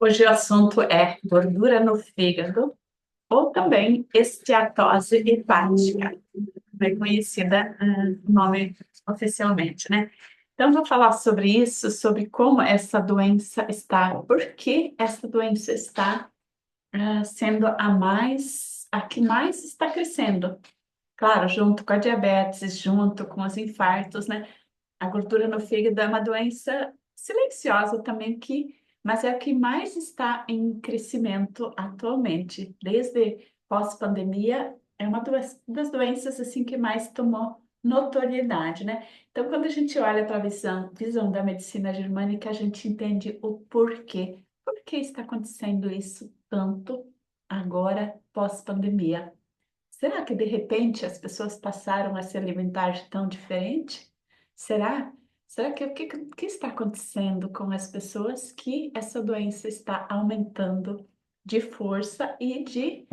Hoje o assunto é gordura no fígado ou também esteatose hepática, bem conhecida, o nome oficialmente, né? Então, vou falar sobre isso, sobre como essa doença está, por que essa doença está sendo a que mais está crescendo. Claro, junto com a diabetes, junto com os infartos, né? A gordura no fígado é uma doença silenciosa também, mas é a que mais está em crescimento atualmente. Desde pós-pandemia, é uma das doenças assim que mais tomou notoriedade, né? Então, quando a gente olha para a visão da medicina germânica, a gente entende o porquê. Por que está acontecendo isso tanto agora, pós-pandemia? Será que de repente as pessoas passaram a se alimentar tão diferente? Será? Será que o que está acontecendo com as pessoas que essa doença está aumentando de força e de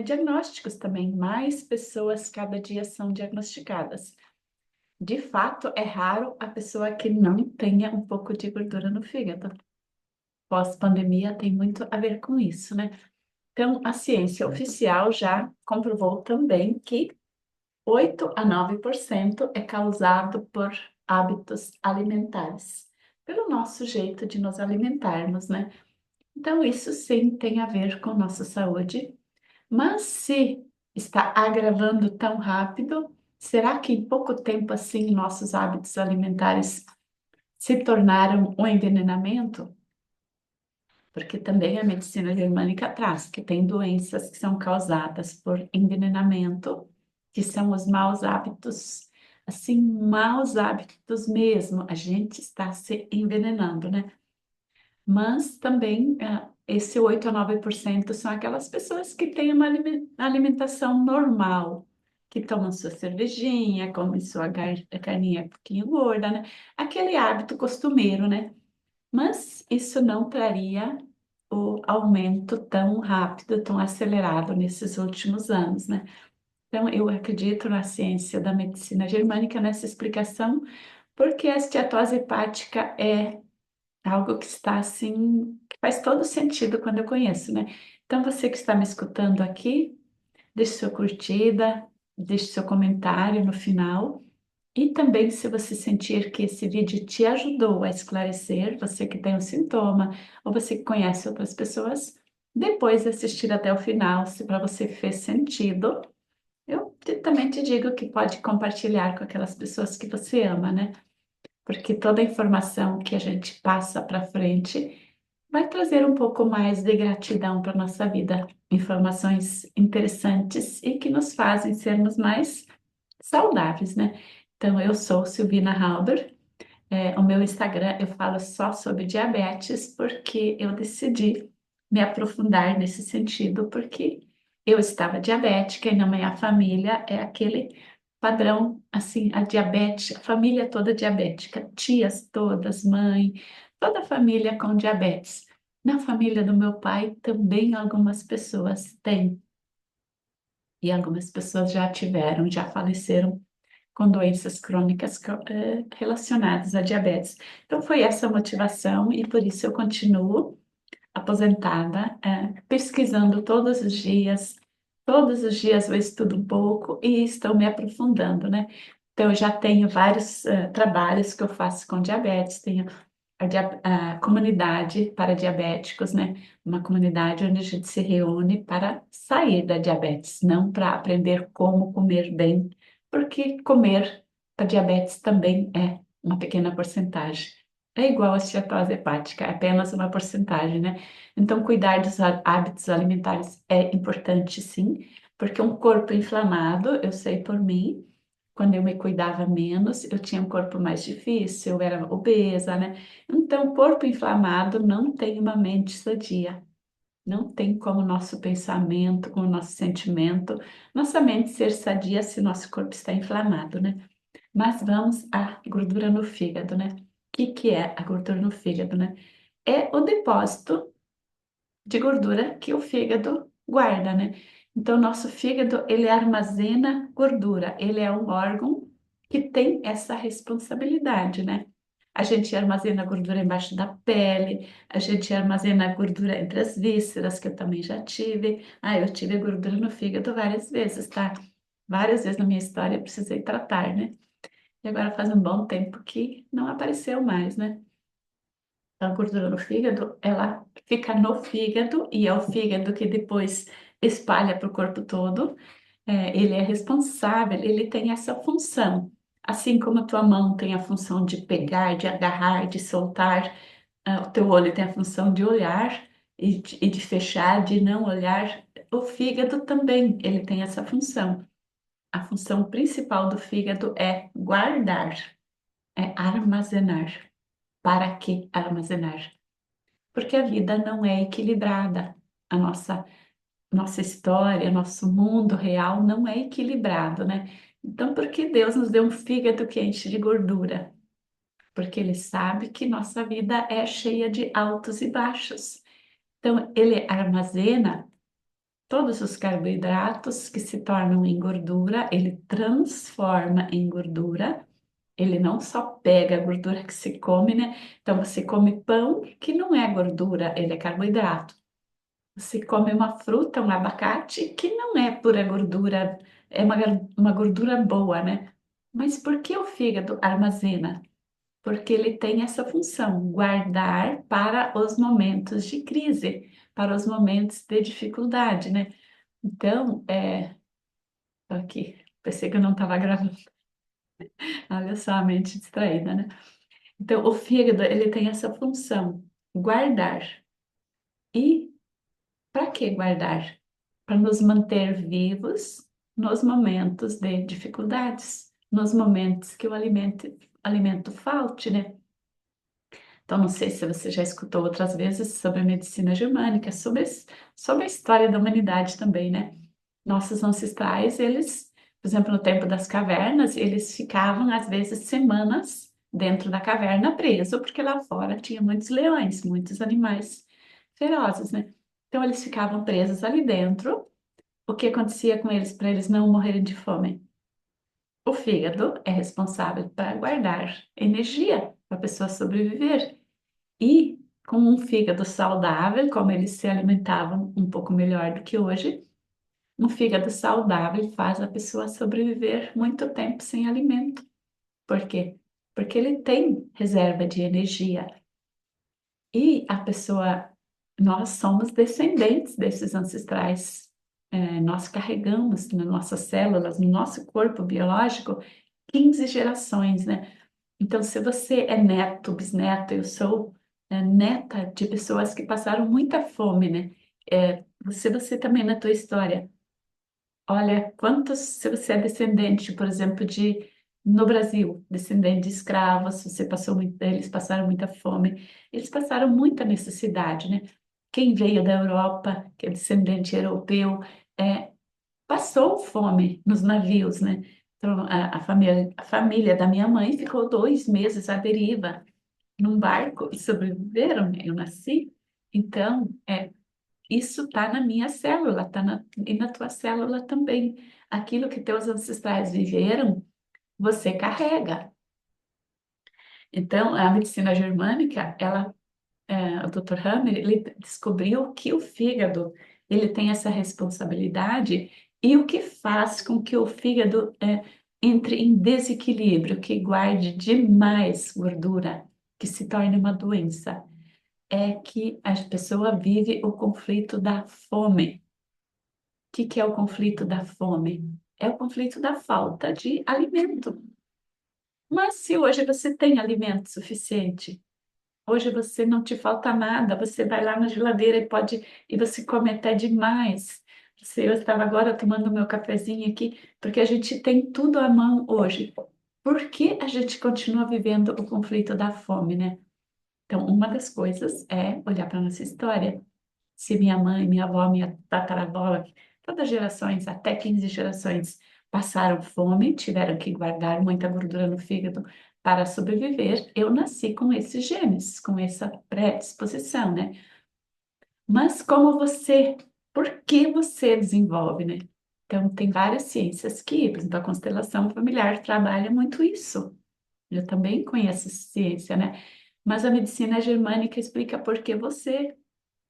diagnósticos também? Mais pessoas cada dia são diagnosticadas. De fato, é raro a pessoa que não tenha um pouco de gordura no fígado. Pós-pandemia tem muito a ver com isso, né? Então, a ciência oficial já comprovou também que 8 a 9% é causado por hábitos alimentares, pelo nosso jeito de nos alimentarmos, né? Então, isso sim tem a ver com nossa saúde, mas se está agravando tão rápido, será que em pouco tempo assim nossos hábitos alimentares se tornaram um envenenamento? Porque também a medicina germânica traz que tem doenças que são causadas por envenenamento, que são os maus hábitos, assim, maus hábitos mesmo, a gente está se envenenando, né? Mas também esse 8 a 9% são aquelas pessoas que têm uma alimentação normal, que tomam sua cervejinha, comem sua carninha um pouquinho gorda, né? Aquele hábito costumeiro, né? Mas isso não traria o aumento tão rápido, tão acelerado nesses últimos anos, né? Então, eu acredito na ciência da medicina germânica nessa explicação, porque a esteatose hepática é algo que está assim, que faz todo sentido quando eu conheço, né? Então, você que está me escutando aqui, deixe sua curtida, deixe seu comentário no final. E também, se você sentir que esse vídeo te ajudou a esclarecer, você que tem um sintoma, ou você que conhece outras pessoas, depois de assistir até o final, se para você fez sentido, também te digo que pode compartilhar com aquelas pessoas que você ama, né? Porque toda informação que a gente passa para frente vai trazer um pouco mais de gratidão para nossa vida. Informações interessantes e que nos fazem sermos mais saudáveis, né? Então, eu sou Silvina Halber. O meu Instagram eu falo só sobre diabetes porque eu decidi me aprofundar nesse sentido, porque eu estava diabética e na minha família é aquele padrão, assim, a diabetes, a família toda diabética, tias todas, mãe, toda a família com diabetes. Na família do meu pai também algumas pessoas têm, e algumas pessoas já tiveram, já faleceram com doenças crônicas relacionadas à diabetes. Então, foi essa a motivação e por isso eu continuo aposentada, pesquisando todos os dias eu estudo um pouco e estou me aprofundando, né? Então, eu já tenho vários trabalhos que eu faço com diabetes, tenho a comunidade para diabéticos, né? Uma comunidade onde a gente se reúne para sair da diabetes, não para aprender como comer bem, porque comer para diabetes também é uma pequena porcentagem. É igual a esteatose hepática, é apenas uma porcentagem, né? Então, cuidar dos hábitos alimentares é importante, sim, porque um corpo inflamado, eu sei por mim, quando eu me cuidava menos, eu tinha um corpo mais difícil, eu era obesa, né? Então, corpo inflamado não tem uma mente sadia. Não tem como nosso pensamento, como nosso sentimento, nossa mente ser sadia se nosso corpo está inflamado, né? Mas vamos à gordura no fígado, né? O que é a gordura no fígado, né? É o depósito de gordura que o fígado guarda, né? Então, nosso fígado, ele armazena gordura, ele é um órgão que tem essa responsabilidade, né? A gente armazena gordura embaixo da pele, a gente armazena gordura entre as vísceras, que eu também já tive. Ah, eu tive gordura no fígado várias vezes, tá? Várias vezes na minha história eu precisei tratar, né? E agora faz um bom tempo que não apareceu mais, né? A gordura no fígado, ela fica no fígado e é o fígado que depois espalha para o corpo todo. Ele é responsável, ele tem essa função. Assim como a tua mão tem a função de pegar, de agarrar, de soltar, o teu olho tem a função de olhar e de fechar, de não olhar. O fígado também, ele tem essa função. A função principal do fígado é guardar, é armazenar. Para que armazenar? Porque a vida não é equilibrada. A nossa história, nosso mundo real não é equilibrado, né? Então, por que Deus nos deu um fígado que enche de gordura? Porque Ele sabe que nossa vida é cheia de altos e baixos. Então, Ele armazena todos os carboidratos que se tornam em gordura, Ele transforma em gordura. Ele não só pega a gordura que se come, né? Então, você come pão que não é gordura, ele é carboidrato. Você come uma fruta, um abacate, que não é pura gordura, é uma gordura boa, né? Mas por que o fígado armazena? Porque ele tem essa função, guardar para os momentos de crise, para os momentos de dificuldade, né? Então, tô aqui, pensei que eu não estava gravando, olha só a mente distraída, né? Então, o fígado, ele tem essa função, guardar. E para que guardar? Para nos manter vivos nos momentos de dificuldades, nos momentos que o alimento falte, né? Então, não sei se você já escutou outras vezes sobre a medicina germânica, sobre a história da humanidade também, né? Nossos ancestrais, eles, por exemplo, no tempo das cavernas, eles ficavam, às vezes, semanas dentro da caverna preso, porque lá fora tinha muitos leões, muitos animais ferozes, né? Então, eles ficavam presos ali dentro. O que acontecia com eles para eles não morrerem de fome? O fígado é responsável para guardar energia para a pessoa sobreviver. E com um fígado saudável, como eles se alimentavam um pouco melhor do que hoje, um fígado saudável faz a pessoa sobreviver muito tempo sem alimento. Por quê? Porque ele tem reserva de energia. E a pessoa, nós somos descendentes desses ancestrais. Nós carregamos nas nossas células, no nosso corpo biológico, 15 gerações, né? Então, se você é neto, bisneto, eu sou neta de pessoas que passaram muita fome, né? Se você também na tua história, olha, se você é descendente, por exemplo, no Brasil, descendente de escravos, você passou muito, eles passaram muita fome, eles passaram muita necessidade, né? Quem veio da Europa, que é descendente europeu, é, passou fome nos navios, né? Então, a família da minha mãe ficou 2 meses à deriva num barco e sobreviveram, né? Eu nasci. Então, isso está na minha célula, e na tua célula também. Aquilo que teus ancestrais viveram, você carrega. Então, a medicina germânica, o Dr. Hammer, ele descobriu que o fígado, ele tem essa responsabilidade e o que faz com que o fígado entre em desequilíbrio, que guarde demais gordura, que se torne uma doença, é que a pessoa vive o conflito da fome. Que é o conflito da fome? É o conflito da falta de alimento. Mas se hoje você tem alimento suficiente, hoje você não te falta nada, você vai lá na geladeira e você come até demais. Eu estava agora tomando meu cafezinho aqui, porque a gente tem tudo à mão hoje. Por que a gente continua vivendo o conflito da fome, né? Então, uma das coisas é olhar para a nossa história. Se minha mãe, minha avó, minha tataravó, todas as gerações, até 15 gerações, passaram fome, tiveram que guardar muita gordura no fígado para sobreviver, eu nasci com esses genes, com essa predisposição, né? Mas por que você desenvolve, né? Então, tem várias ciências que, por exemplo, a constelação familiar trabalha muito isso. Eu também conheço ciência, né? Mas a medicina germânica explica por que você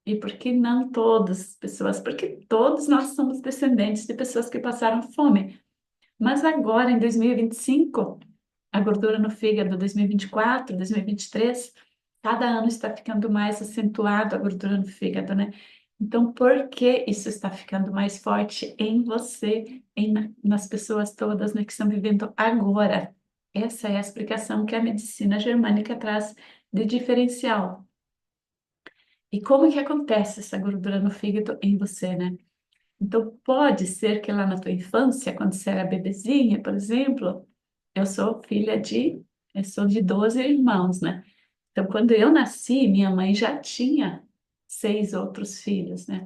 e por que não todas as pessoas, porque todos nós somos descendentes de pessoas que passaram fome. Mas agora, em 2025, a gordura no fígado, 2024, 2023, cada ano está ficando mais acentuado a gordura no fígado, né? Então, por que isso está ficando mais forte em você, nas pessoas todas, né, que estão vivendo agora? Essa é a explicação que a medicina germânica traz de diferencial. E como que acontece essa gordura no fígado em você, né? Então, pode ser que lá na tua infância, quando você era bebezinha, por exemplo, eu sou eu sou de 12 irmãos, né? Então, quando eu nasci, minha mãe já tinha 6 outros filhos, né?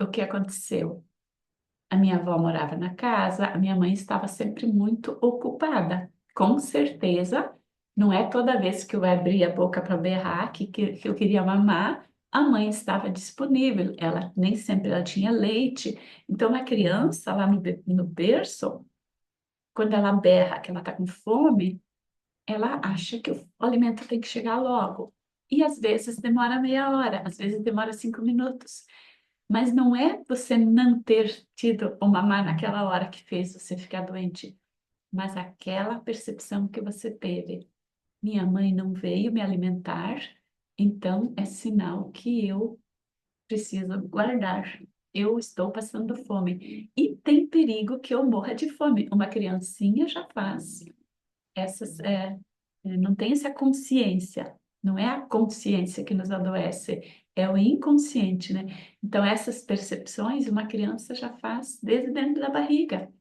O que aconteceu? A minha avó morava na casa, a minha mãe estava sempre muito ocupada. Com certeza, não é toda vez que eu abria a boca para berrar que eu queria mamar, a mãe estava disponível. Ela nem sempre ela tinha leite. Então, a criança lá no berço, quando ela berra que ela está com fome, ela acha que o alimento tem que chegar logo. E às vezes demora meia hora, às vezes demora 5 minutos. Mas não é você não ter tido o mamar naquela hora que fez você ficar doente, mas aquela percepção que você teve. Minha mãe não veio me alimentar, então é sinal que eu preciso guardar. Eu estou passando fome. E tem perigo que eu morra de fome. Uma criancinha já faz essas, não tem essa consciência, não é a consciência que nos adoece, é o inconsciente, né? Então, essas percepções uma criança já faz desde dentro da barriga.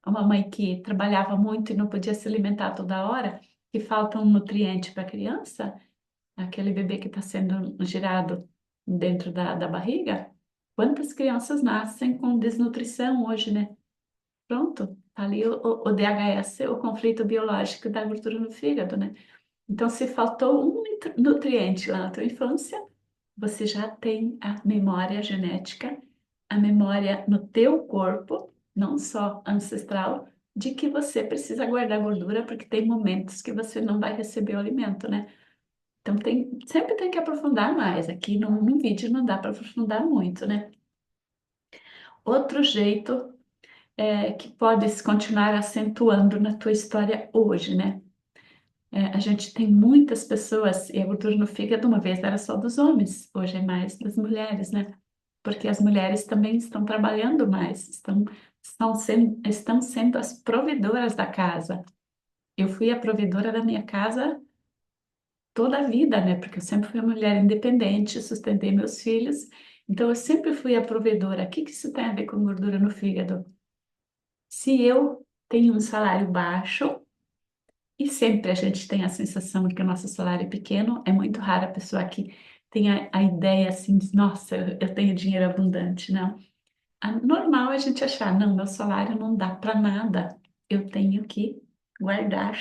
Uma mãe que trabalhava muito e não podia se alimentar toda hora, que falta um nutriente para a criança, aquele bebê que está sendo gerado dentro da barriga, quantas crianças nascem com desnutrição hoje, né? Pronto, tá ali o DHS, o conflito biológico da gordura no fígado, né? Então, se faltou um nutriente lá na tua infância, você já tem a memória genética, a memória no teu corpo, não só ancestral, de que você precisa guardar gordura porque tem momentos que você não vai receber o alimento, né? Então, sempre tem que aprofundar mais. Aqui no vídeo não dá para aprofundar muito, né? Outro jeito que pode se continuar acentuando na tua história hoje, né? A gente tem muitas pessoas, e a gordura no fígado uma vez era só dos homens, hoje é mais das mulheres, né? Porque as mulheres também estão trabalhando mais, estão sendo as provedoras da casa. Eu fui a provedora da minha casa toda a vida, né? Porque eu sempre fui uma mulher independente, sustentei meus filhos, então eu sempre fui a provedora. O que que isso tem a ver com gordura no fígado? Se eu tenho um salário baixo, e sempre a gente tem a sensação de que o nosso salário é pequeno, é muito rara a pessoa que tem a ideia assim de, nossa, eu tenho dinheiro abundante, não. Normal é a gente achar, não, meu salário não dá para nada, eu tenho que guardar.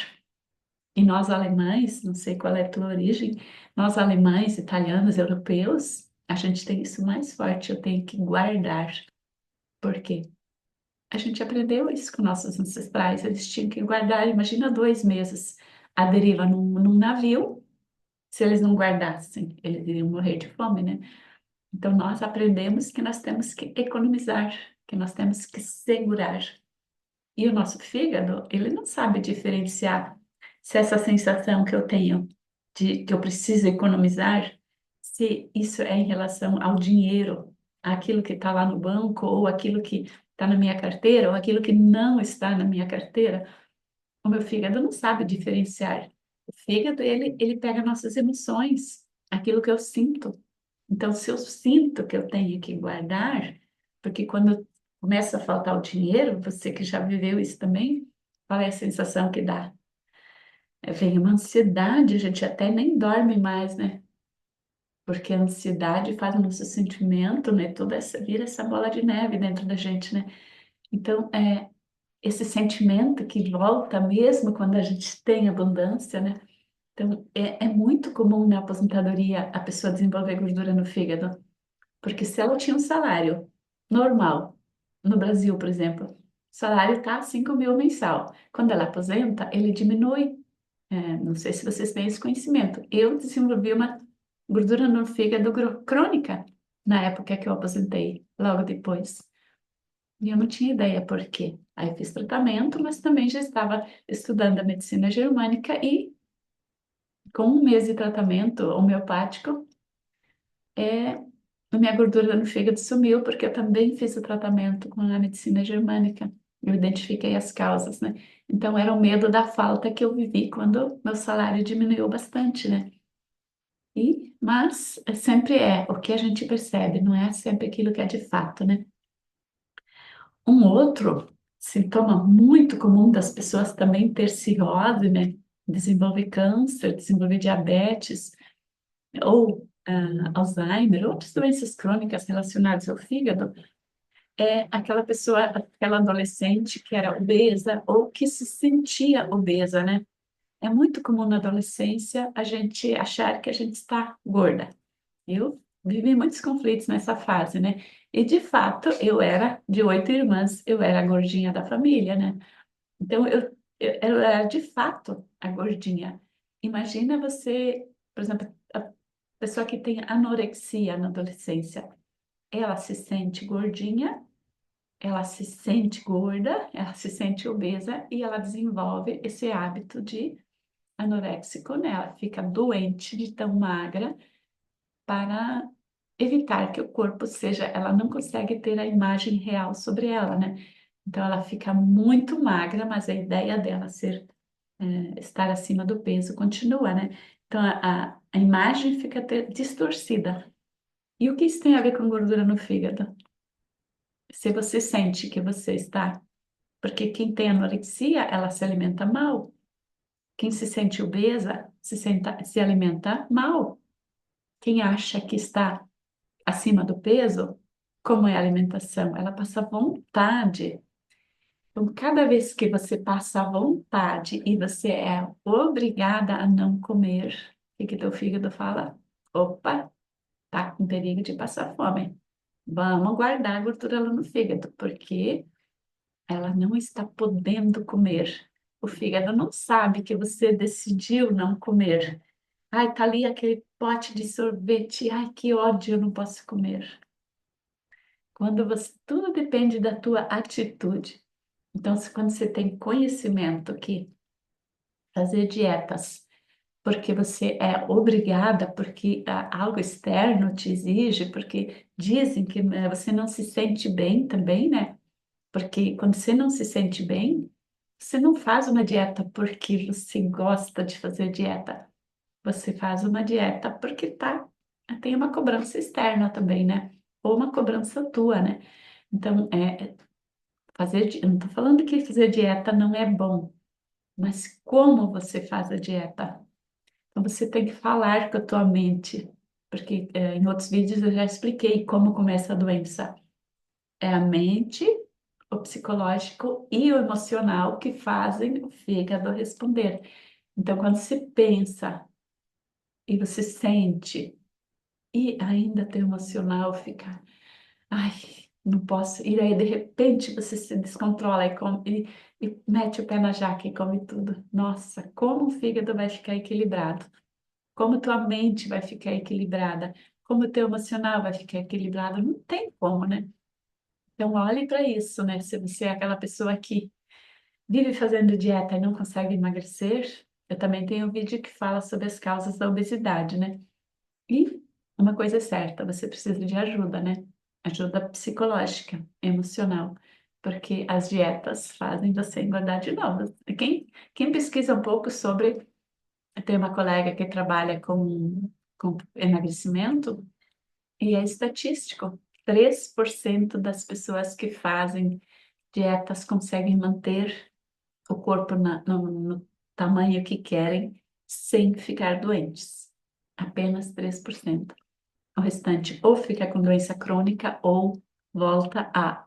E nós alemães, não sei qual é a tua origem, nós alemães, italianos, europeus, a gente tem isso mais forte, eu tenho que guardar. Por quê? A gente aprendeu isso com nossos ancestrais, eles tinham que guardar, imagina 2 meses à deriva num navio, se eles não guardassem, eles iriam morrer de fome, né? Então nós aprendemos que nós temos que economizar, que nós temos que segurar. E o nosso fígado, ele não sabe diferenciar se essa sensação que eu tenho de que eu preciso economizar, se isso é em relação ao dinheiro, aquilo que está lá no banco, ou aquilo que está na minha carteira, ou aquilo que não está na minha carteira. O meu fígado não sabe diferenciar. O fígado, ele pega nossas emoções, aquilo que eu sinto. Então, se eu sinto que eu tenho que guardar, porque quando começa a faltar o dinheiro, você que já viveu isso também, qual é a sensação que dá? Vem uma ansiedade, a gente até nem dorme mais, né? Porque a ansiedade faz o nosso sentimento, né? Vira essa bola de neve dentro da gente, né? Então, esse sentimento que volta mesmo quando a gente tem abundância, né? Então, é muito comum na aposentadoria a pessoa desenvolver gordura no fígado, porque se ela tinha um salário normal, no Brasil, por exemplo, o salário tá 5 mil mensal. Quando ela aposenta, ele diminui. Não sei se vocês têm esse conhecimento. Eu desenvolvi uma gordura no fígado crônica na época que eu aposentei, logo depois. E eu não tinha ideia por quê. Aí fiz tratamento, mas também já estava estudando a medicina germânica e com um mês de tratamento homeopático, é, a minha gordura no fígado sumiu, porque eu também fiz o tratamento com a medicina germânica. Eu identifiquei as causas, né? Então era o medo da falta que eu vivi quando meu salário diminuiu bastante, né? Mas sempre é o que a gente percebe, não é sempre aquilo que é de fato, né? Um outro sintoma muito comum das pessoas também ter cirrose, né? Desenvolver câncer, desenvolver diabetes ou Alzheimer, outras doenças crônicas relacionadas ao fígado, é aquela pessoa, aquela adolescente que era obesa ou que se sentia obesa, né? É muito comum na adolescência a gente achar que a gente está gorda. Eu vivi muitos conflitos nessa fase, né? E de fato, eu era de 8 irmãs, eu era a gordinha da família, né? Então eu era de fato a gordinha. Imagina você, por exemplo, a pessoa que tem anorexia na adolescência, ela se sente gordinha, ela se sente gorda, ela se sente obesa e ela desenvolve esse hábito de anoréxico nela, fica doente de tão magra para evitar que o corpo seja, ela não consegue ter a imagem real sobre ela, né? Então ela fica muito magra, mas a ideia dela ser estar acima do peso continua, né? Então a imagem fica distorcida. E o que isso tem a ver com gordura no fígado? Se você sente que você está, porque quem tem anorexia, ela se alimenta mal. Quem se sente obesa se alimenta mal. Quem acha que está acima do peso, como é a alimentação? Ela passa vontade. Então, cada vez que você passa vontade e você é obrigada a não comer, o que teu fígado fala? Opa, tá com perigo de passar fome. Vamos guardar a gordura lá no fígado, porque ela não está podendo comer. O fígado não sabe que você decidiu não comer. Ai, tá ali aquele pote de sorvete. Ai, que ódio, eu não posso comer. Tudo depende da tua atitude. Então, quando você tem conhecimento que fazer dietas porque você é obrigada, porque algo externo te exige, porque dizem que você não se sente bem também, né? Porque quando você não se sente bem, você não faz uma dieta porque você gosta de fazer dieta. Você faz uma dieta porque tem uma cobrança externa também, né? Ou uma cobrança tua, né? Então, eu não estou falando que fazer dieta não é bom, mas como você faz a dieta? Então, você tem que falar com a tua mente, porque em outros vídeos eu já expliquei como começa a doença. É a mente, o psicológico e o emocional que fazem o fígado responder. Então, quando você pensa e você sente e ainda tem o emocional, fica, ai, não posso. E aí, de repente, você se descontrola e mete o pé na jaca e come tudo. Nossa, como o fígado vai ficar equilibrado? Como tua mente vai ficar equilibrada? Como o teu emocional vai ficar equilibrado? Não tem como, né? Então, olhe para isso, né? Se você é aquela pessoa que vive fazendo dieta e não consegue emagrecer, eu também tenho um vídeo que fala sobre as causas da obesidade, né? E uma coisa é certa, você precisa de ajuda, né? Ajuda psicológica, emocional, porque as dietas fazem você engordar de novo. Quem pesquisa um pouco sobre, tem uma colega que trabalha com emagrecimento e é estatístico. 3% das pessoas que fazem dietas conseguem manter o corpo no tamanho que querem sem ficar doentes. Apenas 3%. O restante ou fica com doença crônica ou volta a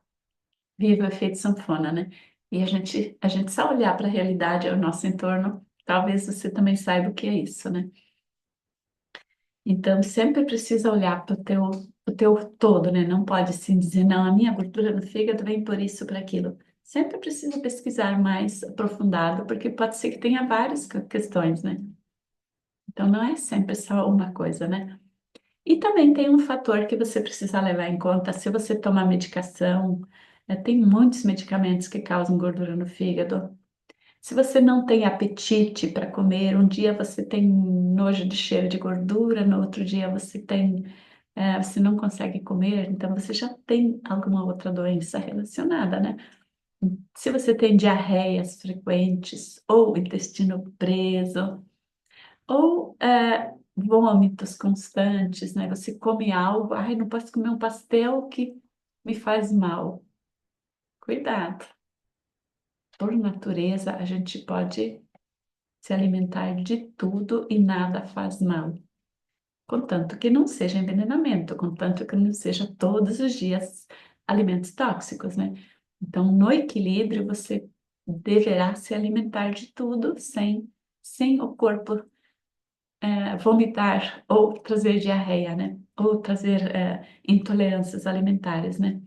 vive o efeito sanfona, né? E a gente só olhar para a realidade ao nosso entorno, talvez você também saiba o que é isso, né? Então, sempre precisa olhar para o teu todo, né? Não pode assim dizer, não, a minha gordura no fígado vem por isso, por aquilo. Sempre precisa pesquisar mais aprofundado, porque pode ser que tenha várias questões, né? Então não é sempre só uma coisa, né? E também tem um fator que você precisa levar em conta, se você tomar medicação, tem muitos medicamentos que causam gordura no fígado. Se você não tem apetite para comer, um dia você tem nojo de cheiro de gordura, no outro dia você não consegue comer, então você já tem alguma outra doença relacionada, né? Se você tem diarreias frequentes, ou intestino preso, ou vômitos constantes, né? Você come algo, ai, não posso comer um pastel que me faz mal. Cuidado. Por natureza, a gente pode se alimentar de tudo e nada faz mal. Contanto que não seja envenenamento, contanto que não seja todos os dias alimentos tóxicos, né? Então, no equilíbrio, você deverá se alimentar de tudo sem o corpo vomitar ou trazer diarreia, né? Ou trazer intolerâncias alimentares, né?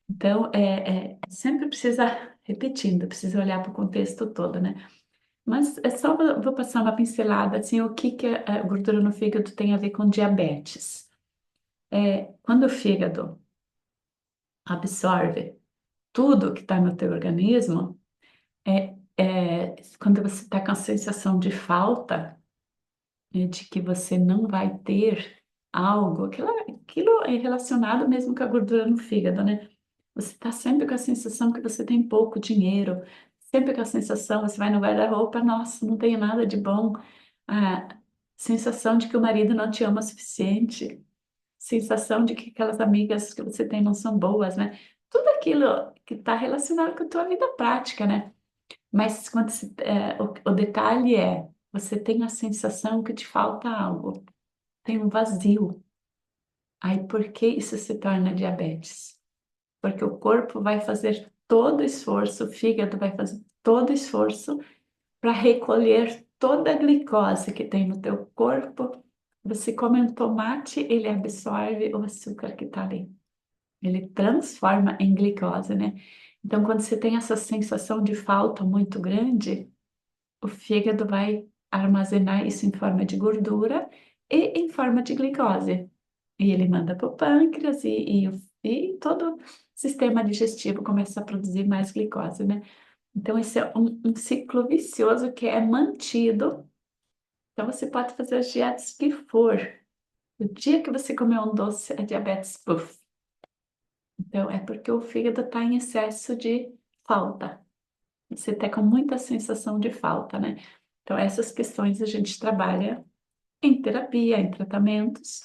Então, sempre precisa, repetindo, precisa olhar para o contexto todo, né? Mas é só vou passar uma pincelada, assim, o que que a gordura no fígado tem a ver com diabetes. Quando o fígado absorve tudo que está no teu organismo, quando você está com a sensação de falta, de que você não vai ter algo, aquilo é relacionado mesmo com a gordura no fígado, né? Você está sempre com a sensação que você tem pouco dinheiro, sempre com a sensação, você vai no guarda-roupa, nossa, não tenho nada de bom. A sensação de que o marido não te ama o suficiente, sensação de que aquelas amigas que você tem não são boas, né? Tudo aquilo que está relacionado com a tua vida prática, né? Mas o detalhe é, você tem a sensação que te falta algo, tem um vazio. Aí por que isso se torna diabetes? Porque o corpo vai fazer todo o esforço, o fígado vai fazer todo o esforço para recolher toda a glicose que tem no teu corpo. Você come um tomate, ele absorve o açúcar que está ali. Ele transforma em glicose, né? Então, quando você tem essa sensação de falta muito grande, o fígado vai armazenar isso em forma de gordura e em forma de glicose. E ele manda para o pâncreas e todo o sistema digestivo começa a produzir mais glicose, né? Então, esse é um ciclo vicioso que é mantido. Então, você pode fazer as dietas que for. O dia que você comer um doce, é diabetes, puff. Então, é porque o fígado está em excesso de falta. Você está com muita sensação de falta, né? Então, essas questões a gente trabalha em terapia, em tratamentos,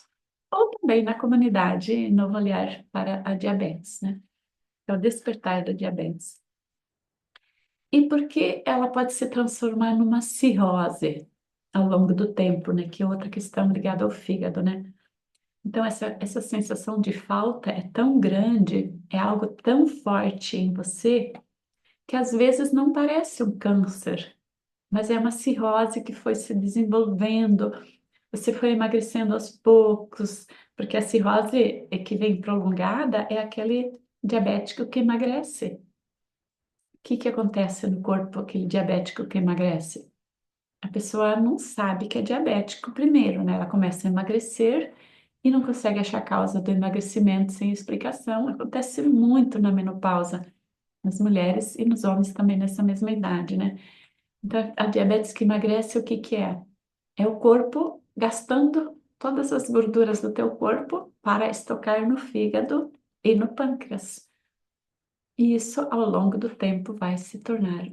ou também na comunidade Novo Olhar para a Diabetes, né? É o despertar da diabetes. E por que ela pode se transformar numa cirrose ao longo do tempo, né? Que é outra questão ligada ao fígado, né? Então, essa sensação de falta é tão grande, é algo tão forte em você, que às vezes não parece um câncer, mas é uma cirrose que foi se desenvolvendo, você foi emagrecendo aos poucos, porque a cirrose que vem prolongada é aquele diabético que emagrece. O que que acontece no corpo, aquele diabético que emagrece? A pessoa não sabe que é diabético primeiro, né? Ela começa a emagrecer e não consegue achar a causa do emagrecimento sem explicação. Acontece muito na menopausa, nas mulheres e nos homens também nessa mesma idade, né? Então, a diabetes que emagrece, o que que é? É o corpo gastando todas as gorduras do teu corpo para estocar no fígado e no pâncreas. E isso, ao longo do tempo, vai se tornar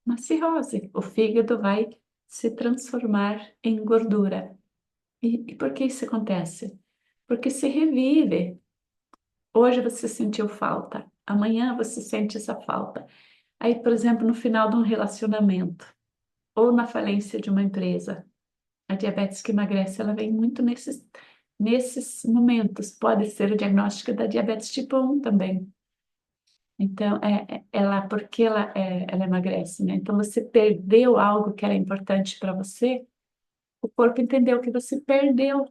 uma cirrose. O fígado vai se transformar em gordura. E por que isso acontece? Porque se revive. Hoje você sentiu falta, amanhã você sente essa falta. Aí, por exemplo, no final de um relacionamento ou na falência de uma empresa, a diabetes que emagrece, ela vem muito nesses momentos. Pode ser o diagnóstico da diabetes tipo 1 também. Então, porque ela emagrece, né? Então, você perdeu algo que era importante para você, o corpo entendeu que você perdeu.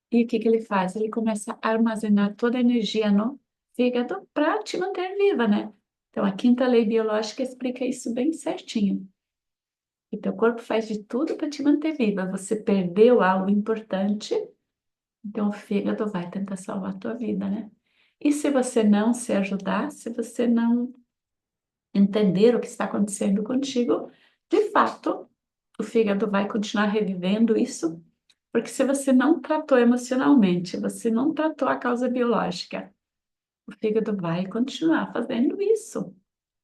E o que que ele faz? Ele começa a armazenar toda a energia no fígado para te manter viva, né? Então, a quinta lei biológica explica isso bem certinho. O teu corpo faz de tudo para te manter viva. Você perdeu algo importante, então o fígado vai tentar salvar a tua vida, né? E se você não se ajudar, se você não entender o que está acontecendo contigo, de fato, o fígado vai continuar revivendo isso, porque se você não tratou emocionalmente, você não tratou a causa biológica, o fígado vai continuar fazendo isso.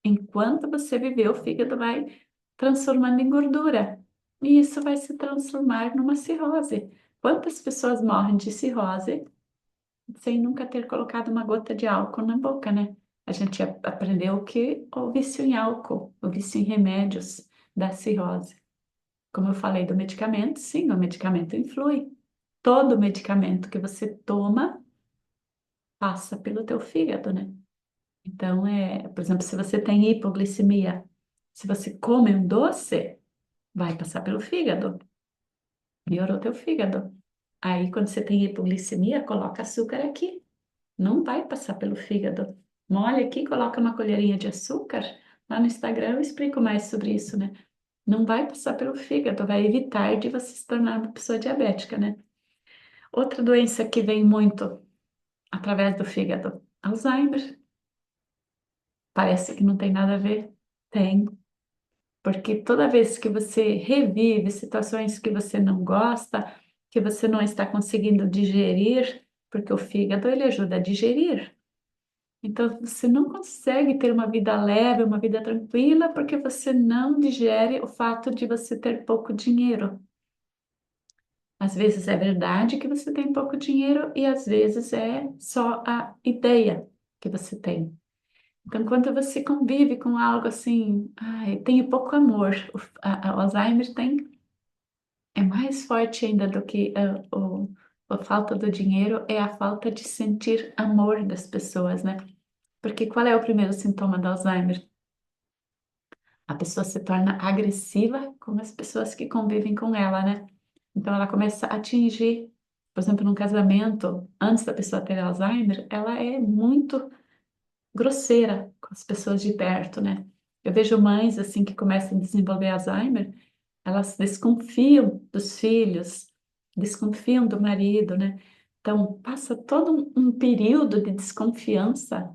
Enquanto você viver, o fígado vai transformando em gordura. E isso vai se transformar numa cirrose. Quantas pessoas morrem de cirrose sem nunca ter colocado uma gota de álcool na boca, né? A gente aprendeu que o vício em álcool, o vício em remédios da cirrose. Como eu falei do medicamento, sim, o medicamento influi. Todo medicamento que você toma passa pelo teu fígado, né? Então, por exemplo, se você tem hipoglicemia, se você come um doce, vai passar pelo fígado, piorou teu fígado. Aí, quando você tem hipoglicemia, coloca açúcar aqui, não vai passar pelo fígado. Molha aqui, coloca uma colherinha de açúcar. Lá no Instagram eu explico mais sobre isso, né? Não vai passar pelo fígado, vai evitar de você se tornar uma pessoa diabética, né? Outra doença que vem muito através do fígado, Alzheimer. Parece que não tem nada a ver. Tem. Porque toda vez que você revive situações que você não gosta, que você não está conseguindo digerir, porque o fígado ele ajuda a digerir. Então você não consegue ter uma vida leve, uma vida tranquila, porque você não digere o fato de você ter pouco dinheiro. Às vezes é verdade que você tem pouco dinheiro e às vezes é só a ideia que você tem. Então, quando você convive com algo assim, ai, tenho pouco amor, o Alzheimer é mais forte ainda do que a falta do dinheiro, é a falta de sentir amor das pessoas, né? Porque qual é o primeiro sintoma do Alzheimer? A pessoa se torna agressiva com as pessoas que convivem com ela, né? Então, ela começa a atingir, por exemplo, num casamento, antes da pessoa ter Alzheimer, ela é muito grosseira com as pessoas de perto, né? Eu vejo mães assim que começam a desenvolver Alzheimer, elas desconfiam dos filhos, desconfiam do marido, né? Então passa todo um período de desconfiança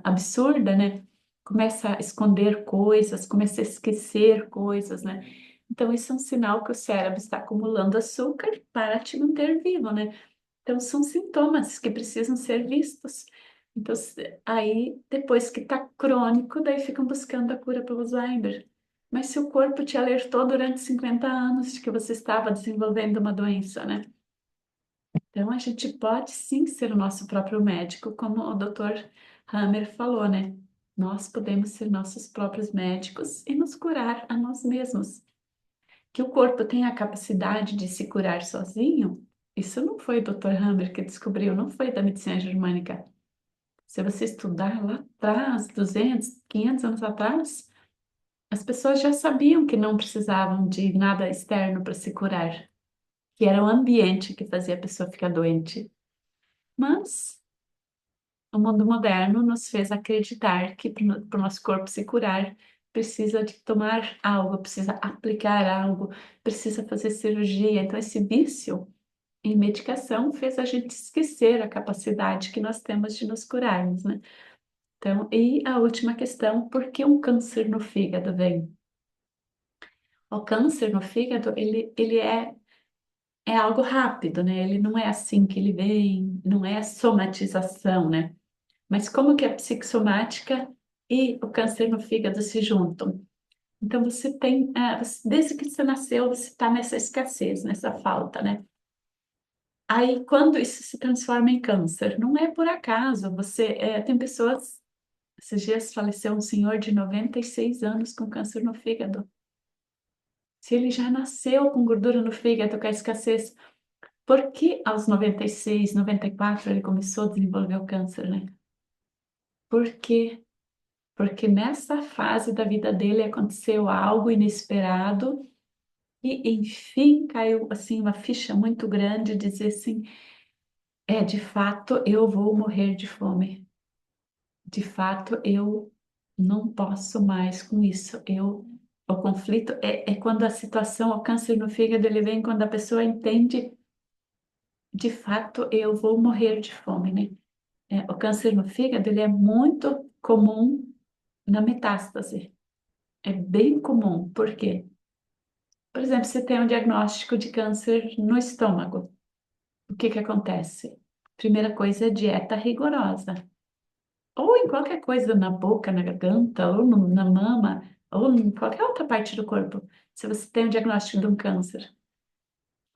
absurda, né? Começa a esconder coisas, começa a esquecer coisas, né? Então isso é um sinal que o cérebro está acumulando açúcar para te manter vivo, né? Então, são sintomas que precisam ser vistos. Então, aí, depois que está crônico, daí ficam buscando a cura pelo Alzheimer. Mas se o corpo te alertou durante 50 anos de que você estava desenvolvendo uma doença, né? Então, a gente pode sim ser o nosso próprio médico, como o Dr. Hammer falou, né? Nós podemos ser nossos próprios médicos e nos curar a nós mesmos. Que o corpo tem a capacidade de se curar sozinho, isso não foi o Dr. Hammer que descobriu, não foi da medicina germânica. Se você estudar lá atrás, 200, 500 anos atrás, as pessoas já sabiam que não precisavam de nada externo para se curar, que era o ambiente que fazia a pessoa ficar doente. Mas o mundo moderno nos fez acreditar que para o nosso corpo se curar, precisa de tomar algo, precisa aplicar algo, precisa fazer cirurgia. Então, esse vício em medicação fez a gente esquecer a capacidade que nós temos de nos curarmos, né? Então, e a última questão, por que um câncer no fígado vem? O câncer no fígado, ele é algo rápido, né? Ele não é assim que ele vem, não é somatização, né? Mas como que a psicossomática e o câncer no fígado se juntam? Então, você tem, desde que você nasceu, você está nessa escassez, nessa falta, né? Aí, quando isso se transforma em câncer, não é por acaso. Tem pessoas. Esses dias faleceu um senhor de 96 anos com câncer no fígado. Se ele já nasceu com gordura no fígado, com a escassez, por que aos 96, 94 ele começou a desenvolver o câncer, né? Por quê? Porque nessa fase da vida dele aconteceu algo inesperado e, enfim, caiu assim uma ficha muito grande, dizer assim, de fato eu vou morrer de fome. De fato, eu não posso mais com isso. O conflito é quando a situação, o câncer no fígado, ele vem quando a pessoa entende, de fato, eu vou morrer de fome, né? O câncer no fígado, ele é muito comum na metástase. É bem comum. Por quê? Por exemplo, você tem um diagnóstico de câncer no estômago. O que que acontece? Primeira coisa é dieta rigorosa. Ou em qualquer coisa na boca, na garganta, ou na mama, ou em qualquer outra parte do corpo. Se você tem um diagnóstico de um câncer,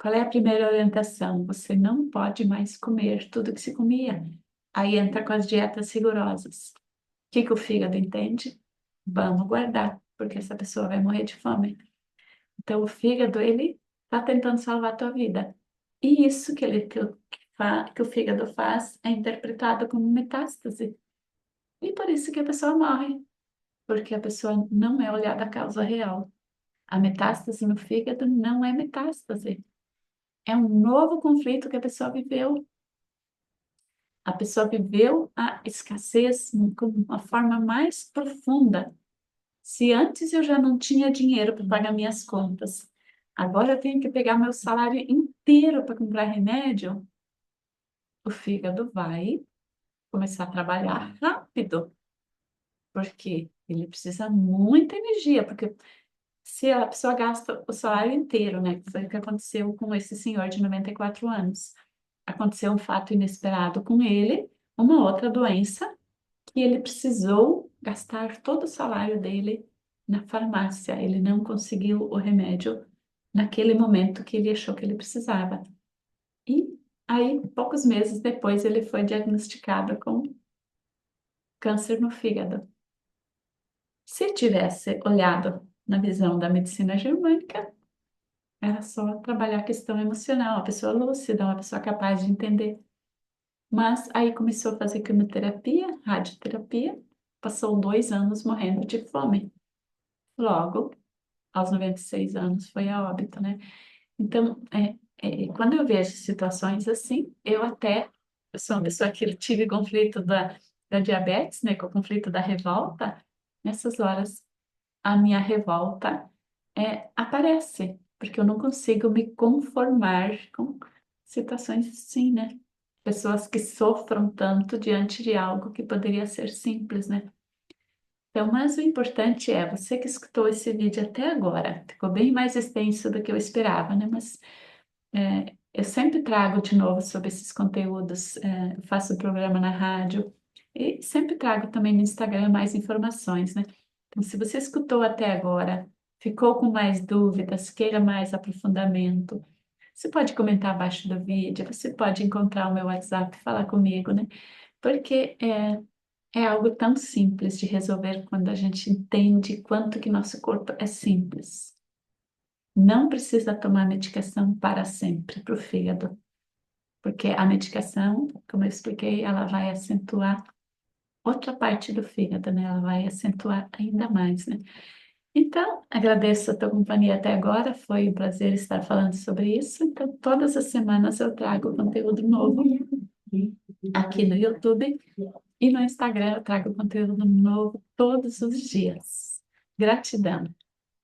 qual é a primeira orientação? Você não pode mais comer tudo que se comia. Aí entra com as dietas rigorosas. O que que o fígado entende? Vamos guardar, porque essa pessoa vai morrer de fome. Então, o fígado, ele está tentando salvar a tua vida. E isso que o fígado faz é interpretado como metástase. E por isso que a pessoa morre, porque a pessoa não é olhada a causa real. A metástase no fígado não é metástase. É um novo conflito que a pessoa viveu. A pessoa viveu a escassez como uma forma mais profunda. Se antes eu já não tinha dinheiro para pagar minhas contas, agora eu tenho que pegar meu salário inteiro para comprar remédio, o fígado vai começar a trabalhar rápido, porque ele precisa muita energia, porque se a pessoa gasta o salário inteiro, né, que foi o que aconteceu com esse senhor de 94 anos, aconteceu um fato inesperado com ele, uma outra doença, que ele precisou gastar todo o salário dele na farmácia. Ele não conseguiu o remédio naquele momento que ele achou que ele precisava. E aí, poucos meses depois, ele foi diagnosticado com câncer no fígado. Se tivesse olhado na visão da medicina germânica, era só trabalhar a questão emocional, uma pessoa lúcida, uma pessoa capaz de entender. Mas aí começou a fazer quimioterapia, radioterapia, passou 2 anos morrendo de fome. Logo, aos 96 anos, foi a óbito, né? Então, quando eu vejo situações assim, eu sou uma pessoa que tive conflito da diabetes, né? Com o conflito da revolta, nessas horas, a minha revolta aparece, porque eu não consigo me conformar com situações assim, né? Pessoas que sofram tanto diante de algo que poderia ser simples, né? Então, mas o importante é, você que escutou esse vídeo até agora, ficou bem mais extenso do que eu esperava, né? Mas eu sempre trago de novo sobre esses conteúdos, eu faço programa na rádio e sempre trago também no Instagram mais informações, né? Então, se você escutou até agora, ficou com mais dúvidas, queira mais aprofundamento, você pode comentar abaixo do vídeo, você pode encontrar o meu WhatsApp e falar comigo, né? Porque é algo tão simples de resolver quando a gente entende quanto que nosso corpo é simples. Não precisa tomar medicação para sempre para o fígado, porque a medicação, como eu expliquei, ela vai acentuar outra parte do fígado, né? Ela vai acentuar ainda mais, né? Então, agradeço a tua companhia até agora, foi um prazer estar falando sobre isso. Então, todas as semanas eu trago conteúdo novo aqui no YouTube e no Instagram eu trago conteúdo novo todos os dias. Gratidão.